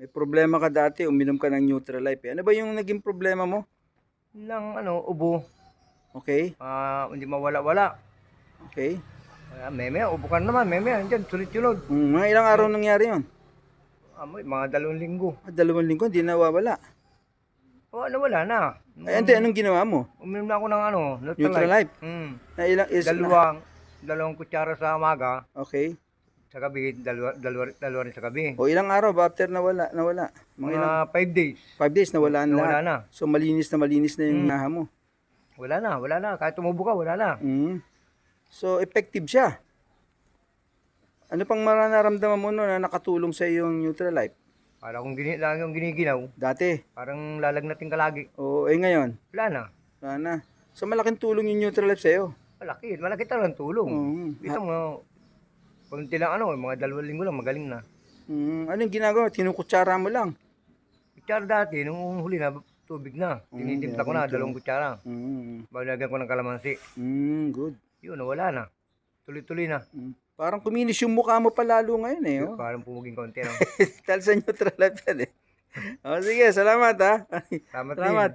May problema ka dati, uminom ka ng Nutralife. Ano ba yung naging problema mo? Lang ubo. Okay? Hindi mawala-wala. Okay? Meme, ubo ka na naman. Meme, andyan, sunod-sunod. Mga ilang araw nangyari yun? Mga 2 linggo. 2 linggo, hindi nawawala. Nawala na. Ay, ante, anong ginawa mo? Uminom na ako ng Nutralife? Na ilang is... Dalawang kutsara sa umaga. Okay. Sa gabi, dalawa rin sa gabi. O ilang araw ba after nawala? Mga 5 days. 5 days, nawala na Nawala lahat. na. So malinis na yung naha mo. Wala na. Kahit tumubo ka, wala na. So effective siya. Ano pang mararamdaman mo na nakatulong sa yung Nutralife? Parang kung lang yung giniginaw, Dati. parang lalagnatin ka lagi. O ngayon? Wala na. Wala na. So malaking tulong yung Nutralife sa'yo. Malaki talagang tulong. Kita mo, konti lang mga 2 linggo lang, magaling na. Ano yung ginagawa? Kinukutsara mo lang. Kutsara dati, nung huli na, tubig na. Tinitimpla ko na, 2 kutsara. Balagyan ko ng kalamansi. Good. Yun, wala na. Tuloy-tuloy na. Parang kuminis yung mukha mo palalo ngayon eh. Oh. Parang pumuging konti. No? Dahil sa Nutralife yan eh. O sige, salamat ha. Salamat. Salamat.